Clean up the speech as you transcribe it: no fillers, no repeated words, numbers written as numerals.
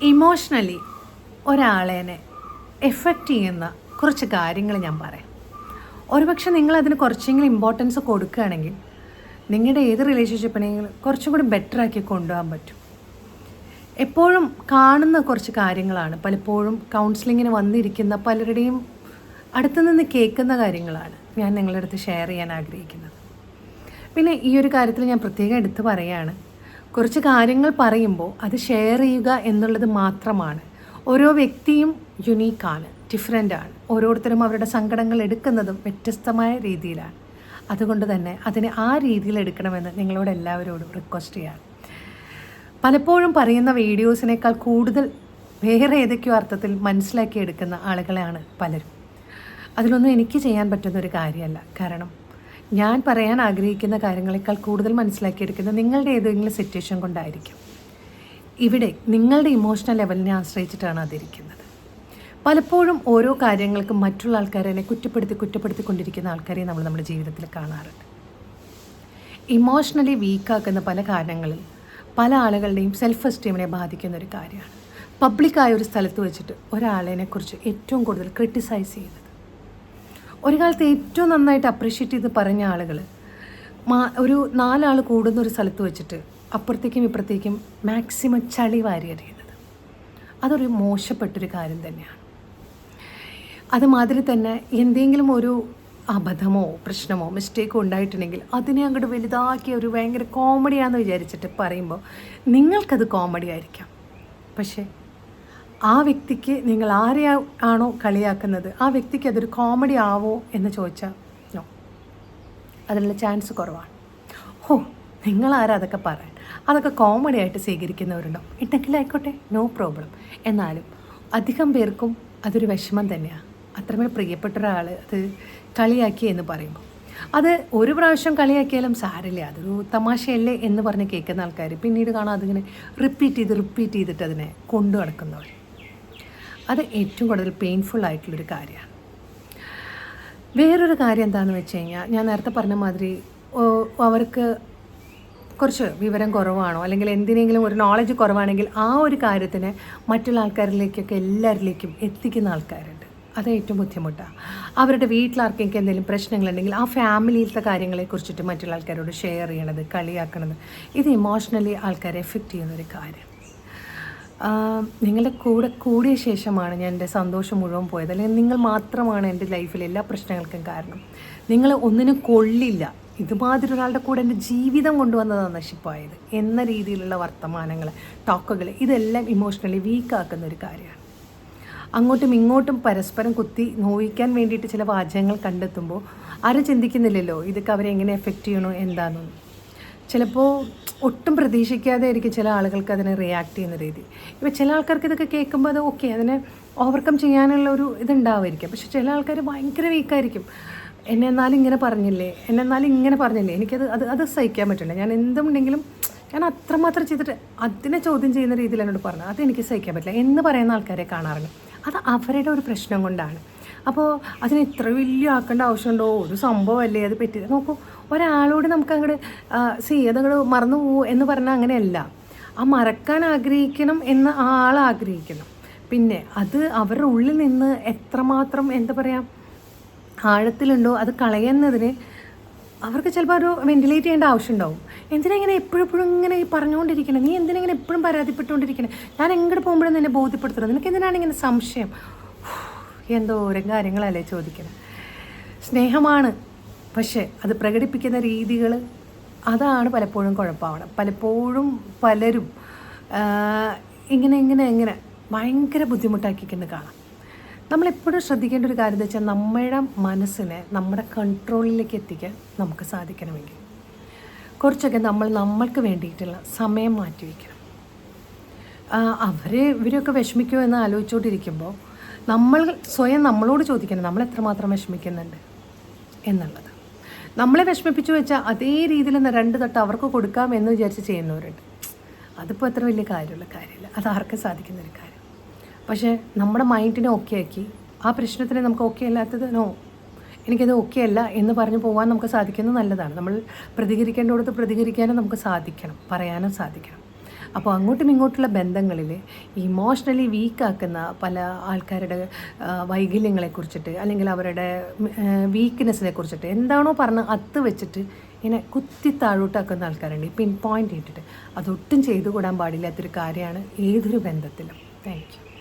Emotionally ഒരാളേനെ effect ചെയ്യുന്ന കുറച്ച് കാര്യങ്ങൾ ഞാൻ പറയാം. ഒരുപക്ഷെ നിങ്ങളതിന് കുറച്ചെങ്കിലും ഇമ്പോർട്ടൻസ് കൊടുക്കുകയാണെങ്കിൽ നിങ്ങളുടെ ഏത് റിലേഷൻഷിപ്പിനെങ്കിലും കുറച്ചും കൂടി ബെറ്ററാക്കി കൊണ്ടുപോകാൻ പറ്റും. എപ്പോഴും കാണുന്ന കുറച്ച് കാര്യങ്ങളാണ്, പലപ്പോഴും കൗൺസിലിങ്ങിന് വന്നിരിക്കുന്ന പലരുടെയും അടുത്തു നിന്ന് കേൾക്കുന്ന കാര്യങ്ങളാണ് ഞാൻ നിങ്ങളുടെ അടുത്ത് ഷെയർ ചെയ്യാൻ ആഗ്രഹിക്കുന്നത്. പിന്നെ ഈ ഒരു കാര്യത്തിൽ ഞാൻ പ്രത്യേകം എടുത്ത് പറയുകയാണ്, കുറച്ച് കാര്യങ്ങൾ പറയുമ്പോൾ അത് ഷെയർ ചെയ്യുക എന്നുള്ളത് മാത്രമാണ്. ഓരോ വ്യക്തിയും യുണീക്കാണ്, ഡിഫറെൻ്റാണ്. ഓരോരുത്തരും അവരുടെ സങ്കടങ്ങൾ എടുക്കുന്നതും വ്യത്യസ്തമായ രീതിയിലാണ്. അതുകൊണ്ട് തന്നെ അതിനെ ആ രീതിയിൽ എടുക്കണമെന്ന് നിങ്ങളോട് എല്ലാവരോടും റിക്വസ്റ്റ് ചെയ്യാം. പലപ്പോഴും പറയുന്ന വീഡിയോസിനേക്കാൾ കൂടുതൽ വേറെ ഏതൊക്കെയോ അർത്ഥത്തിൽ മനസ്സിലാക്കിയെടുക്കുന്ന ആളുകളാണ് പലരും. അതിലൊന്നും എനിക്ക് ചെയ്യാൻ പറ്റുന്നൊരു കാര്യമല്ല. കാരണം ഞാൻ പറയാൻ ആഗ്രഹിക്കുന്ന കാര്യങ്ങളെക്കാൾ കൂടുതൽ മനസ്സിലാക്കിയെടുക്കുന്നത് നിങ്ങളുടെ ഏതെങ്കിലും സിറ്റുവേഷൻ കൊണ്ടായിരിക്കും. ഇവിടെ നിങ്ങളുടെ ഇമോഷണൽ ലെവലിനെ ആശ്രയിച്ചിട്ടാണ് അതിരിക്കുന്നത്. പലപ്പോഴും ഓരോ കാര്യങ്ങൾക്കും മറ്റുള്ള ആൾക്കാരെ കുറ്റപ്പെടുത്തിക്കൊണ്ടിരിക്കുന്ന ആൾക്കാരെ നമ്മൾ നമ്മുടെ ജീവിതത്തിൽ കാണാറുണ്ട്. ഇമോഷണലി വീക്കാക്കുന്ന പല കാരണങ്ങളിൽ പല ആളുകളുടെയും സെൽഫ് എസ്റ്റീമിനെ ബാധിക്കുന്ന ഒരു കാര്യമാണ് പബ്ലിക്കായ ഒരു സ്ഥലത്ത് വെച്ചിട്ട് ഒരാളിനെക്കുറിച്ച് ഏറ്റവും കൂടുതൽ ക്രിട്ടിസൈസ് ചെയ്യുന്നത്. ഒരു കാലത്ത് ഏറ്റവും നന്നായിട്ട് അപ്രീഷിയേറ്റ് ചെയ്ത് പറഞ്ഞ ആളുകൾ ഒരു 4 ആൾ കൂടുന്ന ഒരു സ്ഥലത്ത് വെച്ചിട്ട് അപ്പുറത്തേക്കും ഇപ്പുറത്തേക്കും മാക്സിമം ചളി വാരി എറിയുന്നത് അതൊരു മോശപ്പെട്ടൊരു കാര്യം തന്നെയാണ്. അതുമാതിരി തന്നെ എന്തെങ്കിലും ഒരു അബദ്ധമോ പ്രശ്നമോ മിസ്റ്റേക്കോ ഉണ്ടായിട്ടുണ്ടെങ്കിൽ അതിനെ അങ്ങോട്ട് വലുതാക്കി ഒരു ഭയങ്കര കോമഡിയാണെന്ന് വിചാരിച്ചിട്ട് പറയുമ്പോൾ നിങ്ങൾക്കത് കോമഡി ആയിരിക്കാം. പക്ഷേ ആ വ്യക്തിക്ക് നിങ്ങൾ ആരെയാണോ കളിയാക്കുന്നത് ആ വ്യക്തിക്ക് അതൊരു കോമഡി ആവോ എന്ന് ചോദിച്ചാൽ നോ, അതിനുള്ള ചാൻസ് കുറവാണ്. നിങ്ങളാരാ അതൊക്കെ പറയാൻ? അതൊക്കെ കോമഡി ആയിട്ട് സ്വീകരിക്കുന്നവരുണ്ടോ? ഉണ്ടെങ്കിലായിക്കോട്ടെ, നോ പ്രോബ്ലം. എന്നാലും അധികം പേർക്കും അതൊരു വിഷമം തന്നെയാണ്. അത്രമേൽ പ്രിയപ്പെട്ട ഒരാൾ അത് കളിയാക്കി എന്ന് പറയുമ്പോൾ അത് ഒരു പ്രാവശ്യം കളിയാക്കിയാലും സാരില്ല, അതൊരു തമാശയല്ലേ എന്ന് പറഞ്ഞ് കേൾക്കുന്ന ആൾക്കാർ പിന്നീട് കാണാം അതിങ്ങനെ റിപ്പീറ്റ് ചെയ്തിട്ട് അതിനെ കൊണ്ടു നടക്കുന്നവർ. അത് ഏറ്റവും കൂടുതൽ പെയിൻഫുൾ ആയിട്ടുള്ളൊരു കാര്യമാണ്. വേറൊരു കാര്യം എന്താണെന്ന് വെച്ച് കഴിഞ്ഞാൽ, ഞാൻ നേരത്തെ പറഞ്ഞ മാതിരി അവർക്ക് കുറച്ച് വിവരം കുറവാണോ അല്ലെങ്കിൽ എന്തിനെങ്കിലും ഒരു നോളജ് കുറവാണെങ്കിൽ ആ ഒരു കാര്യത്തിനെ മറ്റുള്ള ആൾക്കാരിലേക്കൊക്കെ എല്ലാവരിലേക്കും എത്തിക്കുന്ന ആൾക്കാരുണ്ട്. അത് ഏറ്റവും ബുദ്ധിമുട്ടാണ്. അവരുടെ വീട്ടിലാർക്കെങ്കിലും എന്തെങ്കിലും പ്രശ്നങ്ങളുണ്ടെങ്കിൽ ആ ഫാമിലിയിലത്തെ കാര്യങ്ങളെക്കുറിച്ചിട്ട് മറ്റുള്ള ആൾക്കാരോട് ഷെയർ ചെയ്യണത്, കളിയാക്കണത്, ഇത് ഇമോഷണലി ആൾക്കാരെ എഫക്റ്റ് ചെയ്യുന്നൊരു കാര്യം. നിങ്ങളുടെ കൂടെ കൂടിയ ശേഷമാണ് ഞാൻ എൻ്റെ സന്തോഷം മുഴുവൻ പോയത്, അല്ലെങ്കിൽ നിങ്ങൾ മാത്രമാണ് എൻ്റെ ലൈഫിലെ എല്ലാ പ്രശ്നങ്ങൾക്കും കാരണം, നിങ്ങൾ ഒന്നിനും കൊള്ളില്ല, ഇതുമാതിരി ഒരാളുടെ കൂടെ എൻ്റെ ജീവിതം കൊണ്ടുവന്നതാണ് നശിപ്പായത് എന്ന രീതിയിലുള്ള വർത്തമാനങ്ങൾ, ടോക്കുകൾ, ഇതെല്ലാം ഇമോഷണലി വീക്കാക്കുന്ന ഒരു കാര്യമാണ്. അങ്ങോട്ടും ഇങ്ങോട്ടും പരസ്പരം കുത്തി നോവിക്കാൻ വേണ്ടിയിട്ട് ചില വാചകങ്ങൾ കണ്ടെത്തുമ്പോൾ ആരും ചിന്തിക്കുന്നില്ലല്ലോ ഇതൊക്കെ അവരെ എങ്ങനെ എഫക്റ്റ് ചെയ്യണോ എന്താണെന്നൊന്നും. ചിലപ്പോൾ ഒട്ടും പ്രതീക്ഷിക്കാതെ ആയിരിക്കും ചില ആളുകൾക്ക് അതിനെ റിയാക്ട് ചെയ്യുന്ന രീതി. ഇപ്പോൾ ചില ആൾക്കാർക്ക് ഇതൊക്കെ കേൾക്കുമ്പോൾ അത് ഓക്കെ, അതിനെ ഓവർകം ചെയ്യാനുള്ള ഒരു ഇതുണ്ടാവുമായിരിക്കും. പക്ഷെ ചില ആൾക്കാർ ഭയങ്കര വീക്കായിരിക്കും. എന്നെ എന്നാലും ഇങ്ങനെ പറഞ്ഞില്ലേ, എനിക്കത് അത് സഹിക്കാൻ പറ്റില്ല. ഞാൻ എന്തുണ്ടെങ്കിലും ഞാൻ അത്രമാത്രം ചെയ്തിട്ട് അതിനെ ചോദ്യം ചെയ്യുന്ന രീതിയിൽ എന്നോട് പറഞ്ഞു അതെനിക്ക് സഹിക്കാൻ പറ്റില്ല എന്ന് പറയുന്ന ആൾക്കാരെ കാണാറുണ്ട്. അത് അവരുടെ ഒരു പ്രശ്നം കൊണ്ടാണ്. അപ്പോൾ അതിന് ഇത്ര വലിയ ആക്കേണ്ട ആവശ്യമുണ്ടോ? ഒരു സംഭവമല്ലേ അത് പറ്റിയത്. നോക്കൂ, ഒരാളോട് നമുക്ക് അങ്ങോട്ട് അതങ്ങോട്ട് മറന്നു പോകും എന്ന് പറഞ്ഞാൽ അങ്ങനെയല്ല. ആ മറക്കാൻ ആഗ്രഹിക്കണം എന്ന് ആ ആൾ ആഗ്രഹിക്കണം. പിന്നെ അത് അവരുടെ ഉള്ളിൽ നിന്ന് എത്രമാത്രം എന്താ പറയുക ആഴത്തിലുണ്ടോ അത് കളയുന്നതിന് അവർക്ക് ചിലപ്പോൾ ഒരു വെന്റിലേറ്റ് ചെയ്യേണ്ട ആവശ്യമുണ്ടാവും. എന്തിനാ ഇങ്ങനെ എപ്പോഴും ഇങ്ങനെ പറഞ്ഞുകൊണ്ടിരിക്കണം? നീ എന്തിനാ ഇങ്ങനെ എപ്പോഴും പരാതിപ്പെട്ടുകൊണ്ടിരിക്കണം? ഞാൻ എങ്ങോട്ട് പോകുമ്പോഴും നിന്നെ ബോധ്യപ്പെടുത്തണം. നിനക്ക് എന്തിനാണ് ഇങ്ങനെ സംശയം? എന്തോരം കാര്യങ്ങളല്ലേ ചോദിക്കണം. സ്നേഹമാണ്, പക്ഷേ അത് പ്രകടിപ്പിക്കുന്ന രീതികൾ അതാണ് പലപ്പോഴും കുഴപ്പമാണ്. പലപ്പോഴും പലരും ഇങ്ങനെ ഭയങ്കര ബുദ്ധിമുട്ടാക്കിക്കൊണ്ട് കാണാം. നമ്മളെപ്പോഴും ശ്രദ്ധിക്കേണ്ട ഒരു കാര്യം എന്ന് വെച്ചാൽ നമ്മുടെ മനസ്സിനെ നമ്മുടെ കൺട്രോളിലേക്ക് എത്തിക്കാൻ നമുക്ക് സാധിക്കണമെങ്കിൽ കുറച്ചൊക്കെ നമ്മൾക്ക് വേണ്ടിയിട്ടുള്ള സമയം മാറ്റി വയ്ക്കണം. ഇവരൊക്കെ വിഷമിക്കുമോ എന്ന് ആലോചിച്ചുകൊണ്ടിരിക്കുമ്പോൾ നമ്മൾ സ്വയം നമ്മളോട് ചോദിക്കണം നമ്മൾ എത്രമാത്രം വിഷമിക്കുന്നുണ്ട് എന്നുള്ളത്. നമ്മളെ വിഷമിപ്പിച്ചു വെച്ചാൽ അതേ രീതിയിൽ 2 തട്ട് അവർക്ക് കൊടുക്കാം എന്ന് വിചാരിച്ച് ചെയ്യുന്നവരുണ്ട്. അതിപ്പോൾ അത്ര വലിയ കാര്യമില്ല, അത് ആർക്കും സാധിക്കുന്നൊരു കാര്യം. പക്ഷേ നമ്മുടെ മൈൻഡിനെ ഓക്കെ ആക്കി ആ പ്രശ്നത്തിന് നമുക്ക് ഓക്കെ അല്ലാത്തത് എനിക്കത് ഓക്കെ അല്ല എന്ന് പറഞ്ഞു പോകാൻ നമുക്ക് സാധിക്കുന്നത് നല്ലതാണ്. നമ്മൾ പ്രതികരിക്കേണ്ടടുത്ത് പ്രതികരിക്കാനും നമുക്ക് സാധിക്കണം, പറയാനും സാധിക്കണം. അപ്പോൾ അങ്ങോട്ടും ഇങ്ങോട്ടുള്ള ബന്ധങ്ങളിൽ ഇമോഷണലി വീക്കാക്കുന്ന പല ആൾക്കാരുടെ വൈകല്യങ്ങളെക്കുറിച്ചിട്ട് അല്ലെങ്കിൽ അവരുടെ വീക്ക്നെസ്സിനെ കുറിച്ചിട്ട് എന്താണോ പറഞ്ഞ് അത്ത് വെച്ചിട്ട് ഇങ്ങനെ കുത്തി താഴോട്ടാക്കുന്ന ആൾക്കാരുണ്ട്, പിൻ പോയിൻ്റ് ഇട്ടിട്ട്. അതൊട്ടും ചെയ്തു കൂടാൻ പാടില്ലാത്തൊരു കാര്യമാണ് ഏതൊരു ബന്ധത്തിലും. Thank you.